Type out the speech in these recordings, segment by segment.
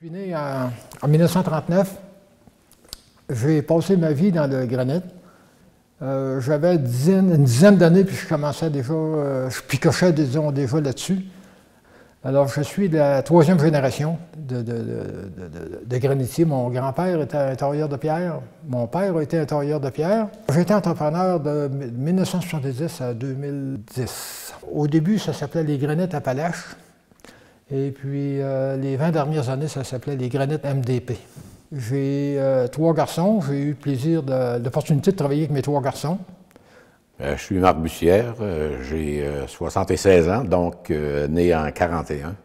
Je suis né en 1939. J'ai passé ma vie dans le granit. J'avais une dizaine d'années, puis je commençais déjà, je picochais, disons, déjà là-dessus. Alors, je suis de la troisième génération de granitiers. Mon grand-père était un tailleur de pierre. Mon père était un tailleur de pierre. J'étais entrepreneur de 1970 à 2010. Au début, ça s'appelait les granites Appalaches. Et puis, les 20 dernières années, ça s'appelait les granites MDP. J'ai 3 garçons. J'ai eu le plaisir, l'opportunité de travailler avec mes 3 garçons. Je suis Marc Bussière, j'ai 76 ans, donc né en 41,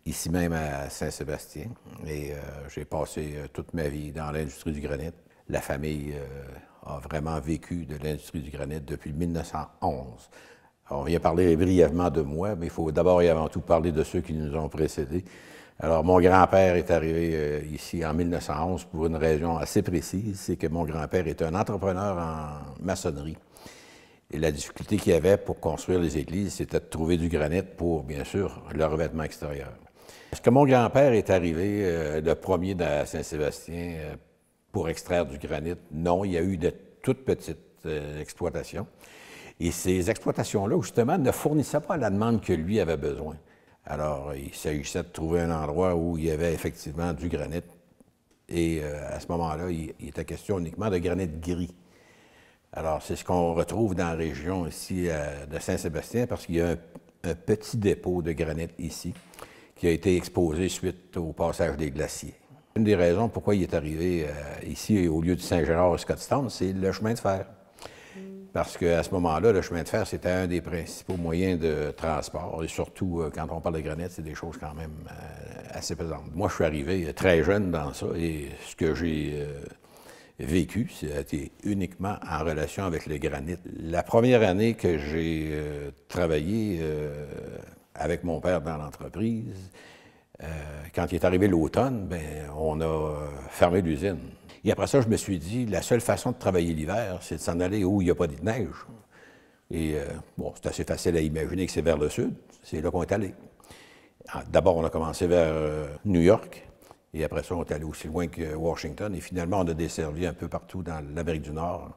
ici même à Saint-Sébastien. Et j'ai passé toute ma vie dans l'industrie du granit. La famille a vraiment vécu de l'industrie du granit depuis 1911. On vient parler brièvement de moi, mais il faut d'abord et avant tout parler de ceux qui nous ont précédés. Alors, mon grand-père est arrivé ici en 1911 pour une raison assez précise, c'est que mon grand-père est un entrepreneur en maçonnerie. Et la difficulté qu'il y avait pour construire les églises, c'était de trouver du granit pour, bien sûr, le revêtement extérieur. Est-ce que mon grand-père est arrivé le premier à Saint-Sébastien pour extraire du granit? Non, il y a eu de toutes petites exploitations. Et ces exploitations-là, justement, ne fournissaient pas la demande que lui avait besoin. Alors, il s'agissait de trouver un endroit où il y avait effectivement du granit. Et à ce moment-là, il était question uniquement de granit gris. Alors, c'est ce qu'on retrouve dans la région ici de Saint-Sébastien, parce qu'il y a un petit dépôt de granit ici qui a été exposé suite au passage des glaciers. Une des raisons pourquoi il est arrivé ici, au lieu de Saint-Gérard et Scottstown, c'est le chemin de fer. Parce qu'à ce moment-là, le chemin de fer, c'était un des principaux moyens de transport. Et surtout, quand on parle de granit, c'est des choses quand même assez pesantes. Moi, je suis arrivé très jeune dans ça, et ce que j'ai vécu, c'était uniquement en relation avec le granit. La première année que j'ai travaillé avec mon père dans l'entreprise, quand il est arrivé l'automne, on a fermé l'usine. Et après ça, je me suis dit, la seule façon de travailler l'hiver, c'est de s'en aller où il n'y a pas de neige. Et bon, c'est assez facile à imaginer que c'est vers le sud. C'est là qu'on est allé. D'abord, on a commencé vers New York. Et après ça, on est allé aussi loin que Washington. Et finalement, on a desservi un peu partout dans l'Amérique du Nord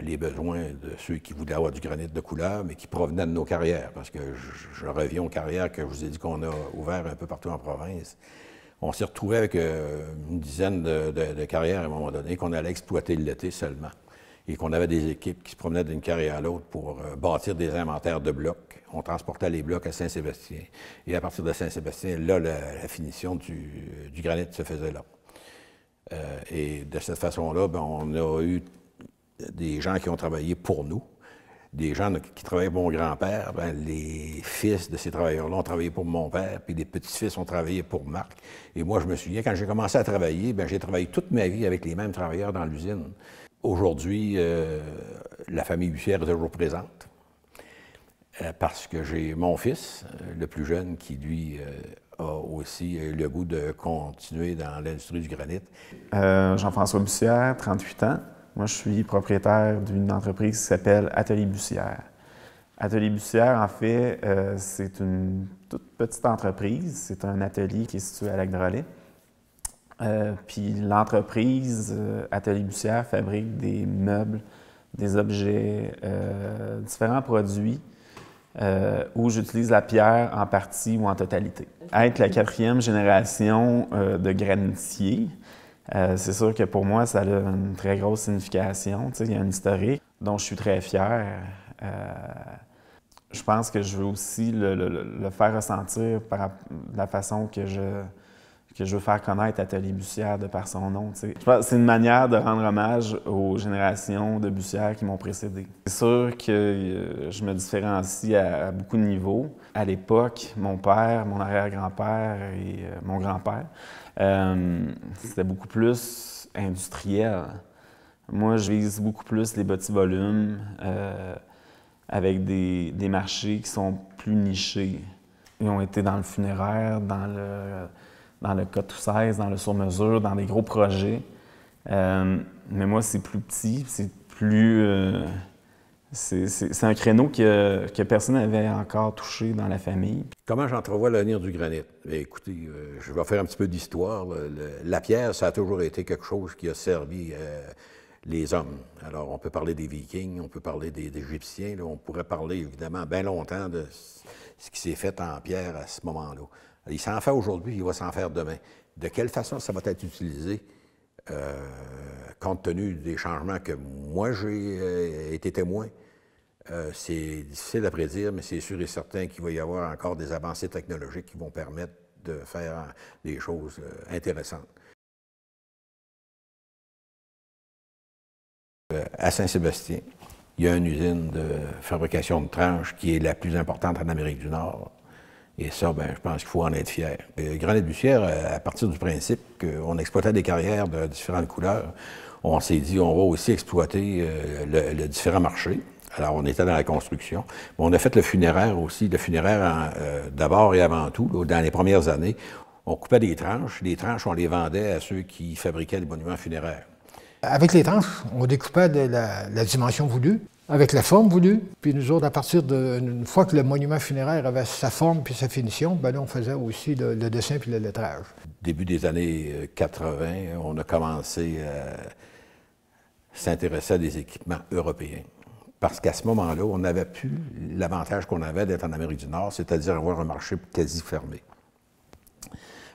les besoins de ceux qui voulaient avoir du granit de couleur, mais qui provenaient de nos carrières. Parce que je reviens aux carrières que je vous ai dit qu'on a ouvertes un peu partout en province. On s'est retrouvé avec une dizaine de carrières à un moment donné qu'on allait exploiter l'été seulement. Et qu'on avait des équipes qui se promenaient d'une carrière à l'autre pour bâtir des inventaires de blocs. On transportait les blocs à Saint-Sébastien. Et à partir de Saint-Sébastien, là, la finition du granit se faisait là. Et de cette façon-là, on a eu des gens qui ont travaillé pour nous. Des gens qui travaillaient pour mon grand-père, les fils de ces travailleurs-là ont travaillé pour mon père, puis les petits-fils ont travaillé pour Marc. Et moi, je me souviens, quand j'ai commencé à travailler, j'ai travaillé toute ma vie avec les mêmes travailleurs dans l'usine. Aujourd'hui, la famille Bussière est toujours présente, parce que j'ai mon fils, le plus jeune, qui, lui, a aussi le goût de continuer dans l'industrie du granit. Jean-François Bussière, 38 ans. Moi, je suis propriétaire d'une entreprise qui s'appelle Atelier Bussière. Atelier Bussière, en fait, c'est une toute petite entreprise. C'est un atelier qui est situé à Lac-Drolet. Puis l'entreprise Atelier Bussière fabrique des meubles, des objets, différents produits où j'utilise la pierre en partie ou en totalité. Être la 4e génération de granitier, c'est sûr que pour moi, ça a une très grosse signification. Tu sais, il y a une historique dont je suis très fier. Je pense que je veux aussi le faire ressentir par la façon que je veux faire connaître Atelier Bussière de par son nom. Tu sais. Je pense que c'est une manière de rendre hommage aux générations de Bussière qui m'ont précédé. C'est sûr que je me différencie à beaucoup de niveaux. À l'époque, mon père, mon arrière-grand-père et mon grand-père, c'était beaucoup plus industriel. Moi, je vise beaucoup plus les petits volumes avec des marchés qui sont plus nichés. Ils ont été dans le funéraire, dans le K-16, dans le sur-mesure, dans des gros projets. Mais moi, c'est plus petit, c'est plus C'est un créneau que personne n'avait encore touché dans la famille. Comment j'entrevois l'avenir du granit? Bien, écoutez, je vais faire un petit peu d'histoire. La pierre, ça a toujours été quelque chose qui a servi les hommes. Alors, on peut parler des Vikings, on peut parler des Égyptiens, là, on pourrait parler évidemment bien longtemps de ce qui s'est fait en pierre à ce moment-là. Il s'en fait aujourd'hui, il va s'en faire demain. De quelle façon ça va être utilisé, compte tenu des changements que moi j'ai été témoin? C'est difficile à prédire, mais c'est sûr et certain qu'il va y avoir encore des avancées technologiques qui vont permettre de faire des choses intéressantes. À Saint-Sébastien, il y a une usine de fabrication de tranches qui est la plus importante en Amérique du Nord. Et ça, ben, je pense qu'il faut en être fier. Granit-Bussière, à partir du principe qu'on exploitait des carrières de différentes couleurs, on s'est dit on va aussi exploiter le différent marché. Alors, on était dans la construction. On a fait le funéraire aussi. Le funéraire, d'abord et avant tout, là, dans les premières années, on coupait des tranches. Les tranches, on les vendait à ceux qui fabriquaient les monuments funéraires. Avec les tranches, on découpait la dimension voulue, avec la forme voulue. Puis nous autres, à partir d'une fois que le monument funéraire avait sa forme puis sa finition, ben là, on faisait aussi le dessin puis le lettrage. Début des années 80, on a commencé à s'intéresser à des équipements européens. Parce qu'à ce moment-là, on n'avait plus l'avantage qu'on avait d'être en Amérique du Nord, c'est-à-dire avoir un marché quasi fermé.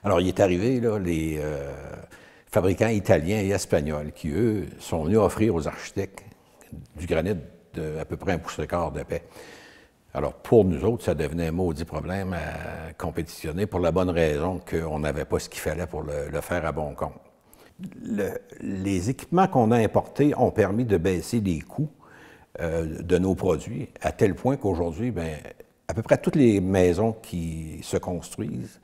Alors, il est arrivé, là, les fabricants italiens et espagnols qui, eux, sont venus offrir aux architectes du granit d'à peu près 1,25 pouces d'épais. Alors, pour nous autres, ça devenait un maudit problème à compétitionner pour la bonne raison qu'on n'avait pas ce qu'il fallait pour le faire à bon compte. Les équipements qu'on a importés ont permis de baisser les coûts de nos produits, à tel point qu'aujourd'hui, bien, à peu près toutes les maisons qui se construisent,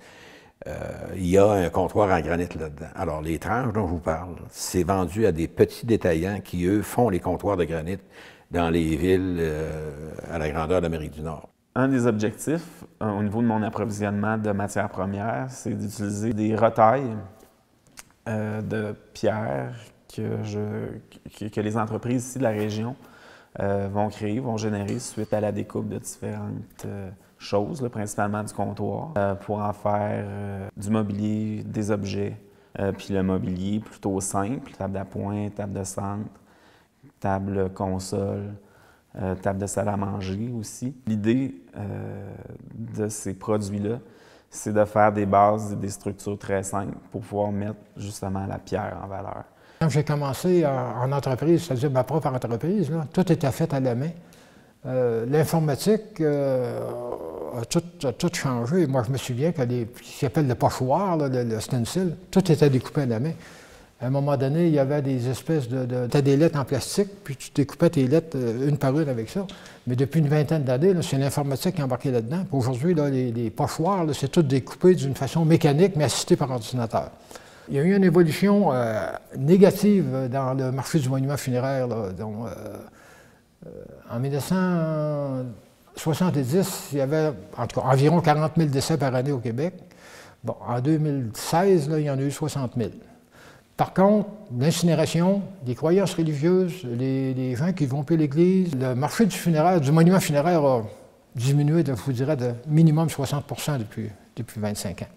il y a un comptoir en granit là-dedans. Alors, les tranches dont je vous parle, c'est vendu à des petits détaillants qui, eux, font les comptoirs de granit dans les villes à la grandeur d'Amérique du Nord. Un des objectifs au niveau de mon approvisionnement de matières premières, c'est d'utiliser des retailles de pierre que les entreprises ici de la région vont créer, vont générer suite à la découpe de différentes choses, là, principalement du comptoir, pour en faire du mobilier, des objets, puis le mobilier plutôt simple, table d'appoint, table de centre, table console, table de salle à manger aussi. L'idée de ces produits-là, c'est de faire des bases et des structures très simples pour pouvoir mettre justement la pierre en valeur. Quand j'ai commencé en entreprise, c'est-à-dire ma propre entreprise, là, tout était fait à la main. L'informatique a tout changé. Moi, je me souviens que ce qu'ils appellent le pochoir, là, le stencil, tout était découpé à la main. À un moment donné, il y avait des espèces t'as des lettres en plastique, puis tu découpais tes lettres une par une avec ça. Mais depuis une vingtaine d'années, c'est l'informatique qui est embarquée là-dedans. Aujourd'hui, là, les pochoirs, c'est tout découpé d'une façon mécanique, mais assisté par ordinateur. Il y a eu une évolution négative dans le marché du monument funéraire. Là, dont, en 1970, il y avait en tout cas environ 40 000 décès par année au Québec. Bon, en 2016, là, il y en a eu 60 000. Par contre, l'incinération, les croyances religieuses, les gens qui vont payer l'église, le marché du monument funéraire a diminué, je vous dirais, de minimum 60 % depuis 25 ans.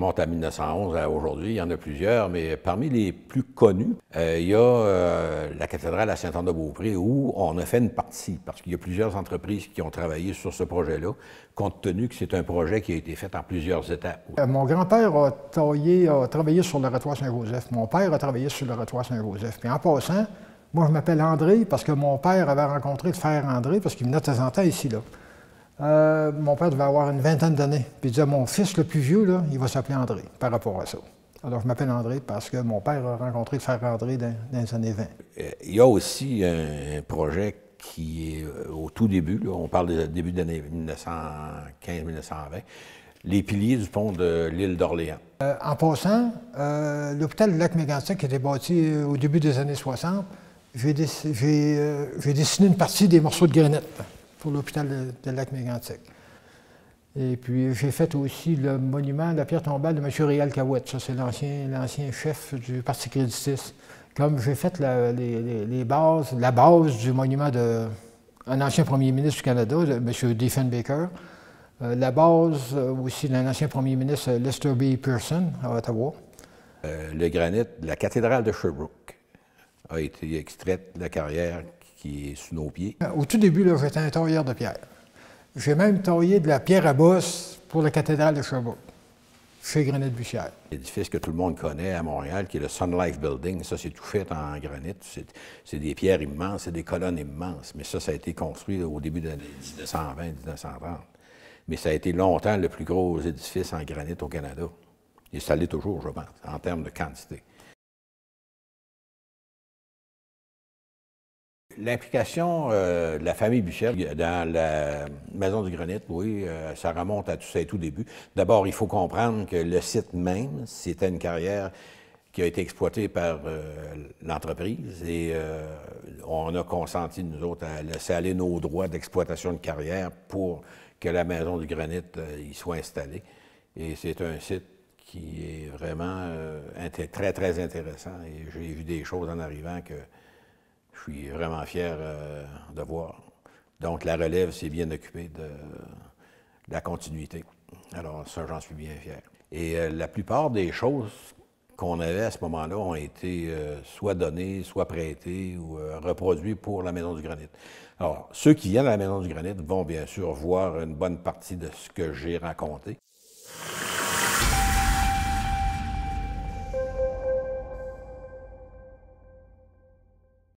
Monte à 1911 à aujourd'hui, il y en a plusieurs, mais parmi les plus connus, il y a la cathédrale à Saint-Anne-de-Beaupré où on a fait une partie, parce qu'il y a plusieurs entreprises qui ont travaillé sur ce projet-là, compte tenu que c'est un projet qui a été fait en plusieurs étapes. Mon grand-père a travaillé sur l'oratoire Saint-Joseph. Mon père a travaillé sur l'oratoire Saint-Joseph. Puis en passant, moi je m'appelle André parce que mon père avait rencontré le frère André, parce qu'il venait de temps en temps ici, là. Mon père devait avoir une vingtaine d'années. Puis il disait, mon fils le plus vieux, là, il va s'appeler André, par rapport à ça. Alors je m'appelle André parce que mon père a rencontré le frère André dans les années 20. Il y a aussi un projet qui est au tout début, là, on parle du début des années 1915-1920, les piliers du pont de l'île d'Orléans. En passant, l'hôpital du Lac-Mégantic qui était bâti au début des années 60, j'ai dessiné une partie des morceaux de granit pour l'hôpital de Lac-Mégantic. Et puis, j'ai fait aussi le monument, la pierre tombale de M. Réal Cahouette. Ça, c'est l'ancien chef du Parti créditiste Comme j'ai fait les bases, la base du monument d'un ancien premier ministre du Canada, M. Diefenbaker, la base aussi d'un ancien premier ministre, Lester B. Pearson, à Ottawa. Le granit de la cathédrale de Sherbrooke a été extraite de la carrière qui est sous nos pieds. Au tout début, j'étais un tailleur de pierre. J'ai même taillé de la pierre à bosse pour la cathédrale de Sherbrooke, chez Granit Bussière. L'édifice que tout le monde connaît à Montréal, qui est le Sun Life Building, ça c'est tout fait en granit. C'est des pierres immenses, c'est des colonnes immenses. Mais ça a été construit au début des années 1920-1930. Mais ça a été longtemps le plus gros édifice en granit au Canada. Et ça l'est toujours, je pense, en termes de quantité. L'implication de la famille Bussière dans la Maison du Granit, oui, ça remonte à tout début. D'abord, il faut comprendre que le site même, c'était une carrière qui a été exploitée par l'entreprise et on a consenti, nous autres, à laisser aller nos droits d'exploitation de carrière pour que la Maison du Granit y soit installée. Et c'est un site qui est vraiment très, très intéressant. Et j'ai vu des choses en arrivant que je suis vraiment fier de voir. Donc, la relève s'est bien occupée de la continuité. Alors, ça, j'en suis bien fier. Et la plupart des choses qu'on avait à ce moment-là ont été soit données, soit prêtées ou reproduites pour la Maison du Granit. Alors, ceux qui viennent à la Maison du Granit vont bien sûr voir une bonne partie de ce que j'ai raconté.